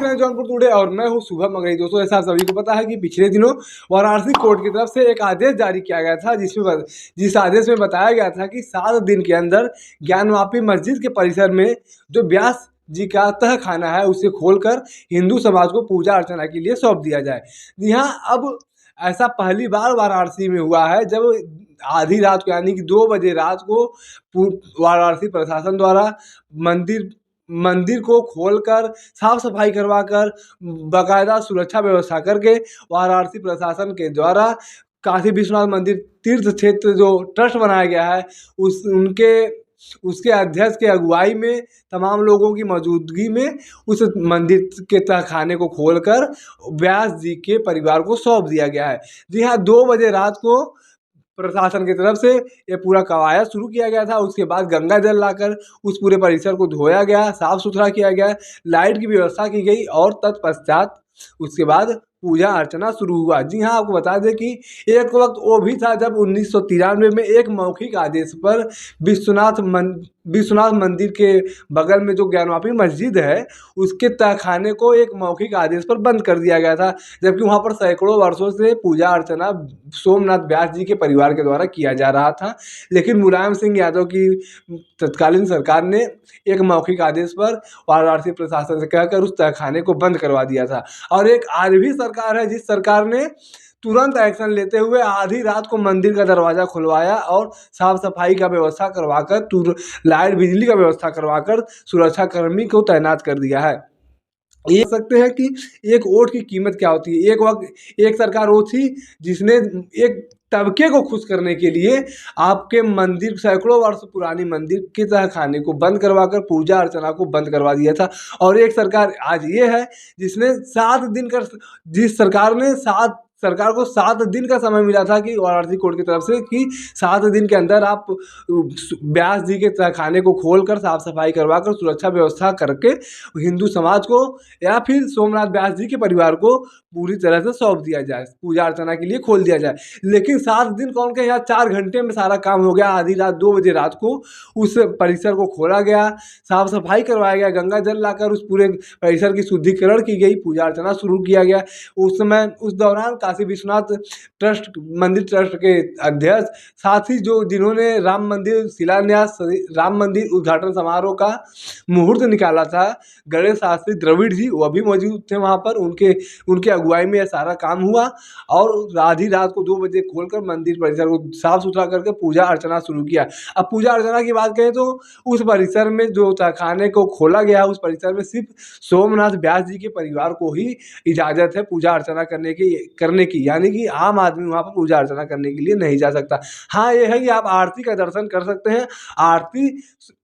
देख रहे हैं जौनपुर टुडे और मैं हूं शुभम मगरई। दोस्तों, ऐसा सभी को पता है कि पिछले दिनों वाराणसी कोर्ट की तरफ से एक आदेश जारी किया गया था, जिस आदेश में बताया गया था कि 7 दिन के अंदर ज्ञानवापी मस्जिद के परिसर में जो व्यास जी का तह खाना है उसे खोलकर हिंदू समाज को पूजा अर्चना के लिए सौंप दिया जाए। जी हाँ, अब ऐसा पहली बार वाराणसी में हुआ है जब आधी रात को यानी कि 2 बजे रात को वाराणसी प्रशासन द्वारा मंदिर मंदिर को खोलकर साफ सफाई करवाकर बाकायदा सुरक्षा व्यवस्था करके वाराणसी प्रशासन के द्वारा काशी विश्वनाथ मंदिर तीर्थ क्षेत्र जो ट्रस्ट बनाया गया है उसके अध्यक्ष के अगुवाई में तमाम लोगों की मौजूदगी में उस मंदिर के तहखाने को खोलकर व्यास जी के परिवार को सौंप दिया गया है। जी हाँ, 2 बजे रात को प्रशासन की तरफ से ये पूरा कवायद शुरू किया गया था। उसके बाद गंगा जल लाकर उस पूरे परिसर को धोया गया, साफ सुथरा किया गया, लाइट की व्यवस्था की गई और तत्पश्चात उसके बाद पूजा अर्चना शुरू हुआ। जी हाँ, आपको बता दें कि एक वक्त वो भी था जब 1993 में एक मौखिक आदेश पर विश्वनाथ मंदिर के बगल में जो ज्ञानवापी मस्जिद है उसके तहखाने को एक मौखिक आदेश पर बंद कर दिया गया था, जबकि वहाँ पर सैकड़ों वर्षों से पूजा अर्चना सोमनाथ व्यास जी के परिवार के द्वारा किया जा रहा था। लेकिन मुलायम सिंह यादव की तत्कालीन सरकार ने एक मौखिक आदेश पर वाराणसी प्रशासन से कहकर उस तहखाने को बंद करवा दिया था। और एक आज भी सरकार है जिस सरकार ने तुरंत एक्शन लेते हुए आधी रात को मंदिर का दरवाज़ा खुलवाया और साफ सफाई का व्यवस्था करवाकर लाइट बिजली का व्यवस्था करवाकर सुरक्षा कर्मी को तैनात कर दिया है। ये सकते हैं कि एक वोट की कीमत क्या होती है। एक वक्त एक सरकार वो थी जिसने एक तबके को खुश करने के लिए आपके मंदिर सैकड़ों वर्ष पुरानी मंदिर के तहखाने को बंद करवाकर पूजा अर्चना को बंद करवा दिया था। और एक सरकार आज ये है जिसने 7 दिन का जिस सरकार ने सरकार को 7 दिन का समय मिला था कि वाराणसी कोर्ट की तरफ से कि 7 दिन के अंदर आप व्यास जी के तहखाने को खोलकर साफ सफाई करवाकर सुरक्षा व्यवस्था करके हिंदू समाज को या फिर सोमनाथ व्यास जी के परिवार को पूरी तरह से सौंप दिया जाए, पूजा अर्चना के लिए खोल दिया जाए। लेकिन 7 दिन कौन के यहाँ 4 घंटे में सारा काम हो गया। आधी रात 2 बजे रात को उस परिसर को खोला गया, साफ सफाई करवाया गया, गंगा जल लाकर उस पूरे परिसर की शुद्धिकरण की गई, पूजा अर्चना शुरू किया गया। उस दौरान काशी विश्वनाथ मंदिर ट्रस्ट के अध्यक्ष साथ ही जिन्होंने राम मंदिर उद्घाटन समारोह का मुहूर्त निकाला था, गणेश शास्त्री द्रविड़ जी, वह भी मौजूद थे वहाँ पर। उनके अगुवाई में यह सारा काम हुआ और आधी रात को 2 बजे खोलकर मंदिर परिसर को साफ सुथरा करके पूजा अर्चना शुरू किया। अब पूजा अर्चना की बात करें तो उस परिसर में जो तहखाने को खोला गया उस परिसर में सिर्फ सोमनाथ व्यास जी के परिवार को ही इजाज़त है पूजा अर्चना करने की, यानी कि आम आदमी वहाँ पर पूजा अर्चना करने के लिए नहीं जा सकता। हाँ, ये है कि आप आरती का दर्शन कर सकते हैं। आरती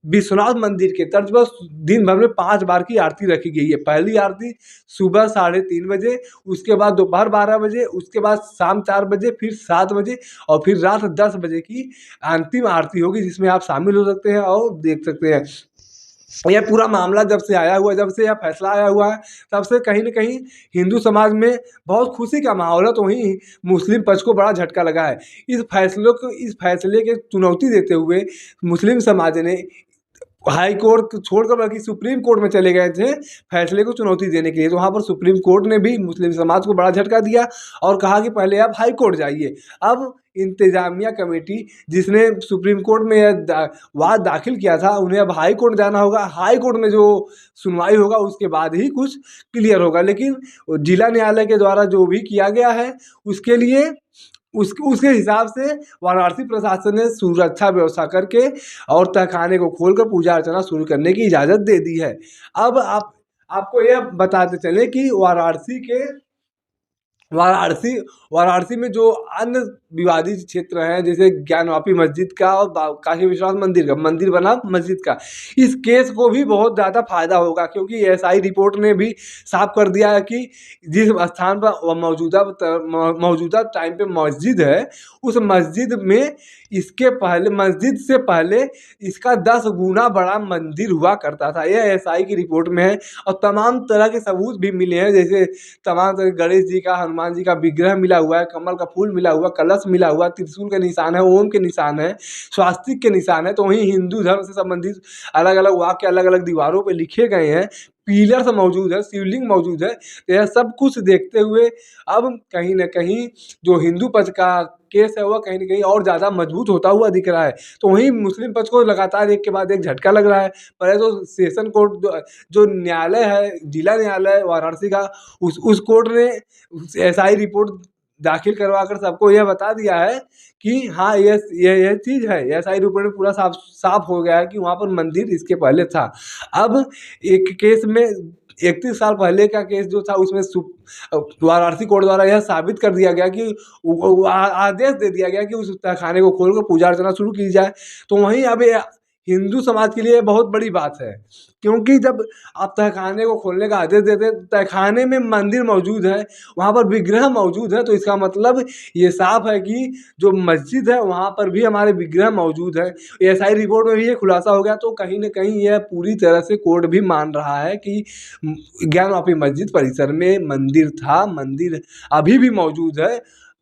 विश्वनाथ मंदिर के तर्ज पर दिन भर में 5 बार की आरती रखी गई है। पहली आरती सुबह 3:30 बजे, उसके बाद दोपहर 12 बजे, उसके बाद शाम 4 बजे, फिर 7 बजे और फिर रात 10 बजे की अंतिम आरती होगी, जिसमें आप शामिल हो सकते हैं और देख सकते हैं। यह पूरा मामला जब से यह फैसला आया हुआ है तब से कहीं न कहीं हिंदू समाज में बहुत खुशी का माहौल है, तो वहीं मुस्लिम पक्ष को बड़ा झटका लगा है। इस फैसले के चुनौती देते हुए मुस्लिम समाज ने हाई कोर्ट छोड़कर बल्कि सुप्रीम कोर्ट में चले गए थे फैसले को चुनौती देने के लिए। तो वहाँ पर सुप्रीम कोर्ट ने भी मुस्लिम समाज को बड़ा झटका दिया और कहा कि पहले आप हाई कोर्ट जाइए। अब इंतजामिया कमेटी जिसने सुप्रीम कोर्ट में यह वाद दाखिल किया था, उन्हें अब हाई कोर्ट जाना होगा। हाई कोर्ट में जो सुनवाई होगा उसके बाद ही कुछ क्लियर होगा। लेकिन जिला न्यायालय के द्वारा जो भी किया गया है उसके लिए उसके हिसाब से वाराणसी प्रशासन ने सुरक्षा व्यवस्था करके और तहखाने को खोलकर पूजा अर्चना शुरू करने की इजाज़त दे दी है। अब आपको यह बताते चले कि वाराणसी में जो अन्य विवादित क्षेत्र हैं जैसे ज्ञानवापी मस्जिद का और काशी विश्वनाथ मंदिर का मंदिर बना मस्जिद का, इस केस को भी बहुत ज़्यादा फायदा होगा, क्योंकि एसआई रिपोर्ट ने भी साफ कर दिया है कि जिस स्थान पर मौजूदा टाइम पे मस्जिद है उस मस्जिद में मस्जिद से पहले इसका 10 गुना बड़ा मंदिर हुआ करता था। यह एसआई की रिपोर्ट में है और तमाम तरह के सबूत भी मिले हैं, जैसे तमाम तरह गणेश जी का, हनुमान जी का विग्रह मिला हुआ है, कमल का फूल मिला हुआ, कलश मिला हुआ, त्रिशूल के निशान है, ओम के निशान है, स्वास्तिक के निशान है। तो वहीं हिंदू धर्म से संबंधित अलग अलग वाक्य अलग अलग दीवारों पर लिखे गए हैं। पिलर्स मौजूद है, शिवलिंग मौजूद है। तो यह सब कुछ देखते हुए अब कहीं न कहीं जो हिंदू पक्ष का केस है वह कहीं न कहीं और ज़्यादा मजबूत होता हुआ दिख रहा है। तो वहीं मुस्लिम पक्ष को लगातार एक के बाद एक झटका लग रहा है। पहले तो सेशन कोर्ट जो न्यायालय है, जिला न्यायालय वाराणसी का, उस कोर्ट ने एसआई रिपोर्ट दाखिल करवा कर सबको यह बता दिया है कि हाँ, यह चीज़ है। एसआई रिपोर्ट में पूरा साफ साफ हो गया है कि वहाँ पर मंदिर इसके पहले था। अब एक केस में 31 साल पहले का केस जो था उसमें वाराणसी कोर्ट द्वारा यह साबित कर दिया गया कि आदेश दे दिया गया कि उस तहखाने को खोलकर पूजा अर्चना शुरू की जाए। तो वहीं अब ये हिंदू समाज के लिए बहुत बड़ी बात है, क्योंकि जब आप तहखाने को खोलने का आदेश देते हैं, तहखाने में मंदिर मौजूद है, वहाँ पर विग्रह मौजूद है, तो इसका मतलब ये साफ है कि जो मस्जिद है वहाँ पर भी हमारे विग्रह मौजूद है। एसआई रिपोर्ट में भी ये खुलासा हो गया। तो कहीं न कहीं यह पूरी तरह से कोर्ट भी मान रहा है कि ज्ञानवापी मस्जिद परिसर में मंदिर था, मंदिर अभी भी मौजूद है।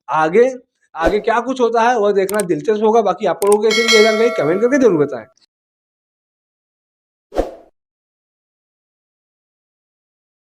आगे आगे क्या कुछ होता है वह देखना दिलचस्प होगा। बाकी आप लोगों को कैसी लगी ये जानकारी कमेंट करके ज़रूर बताएँ।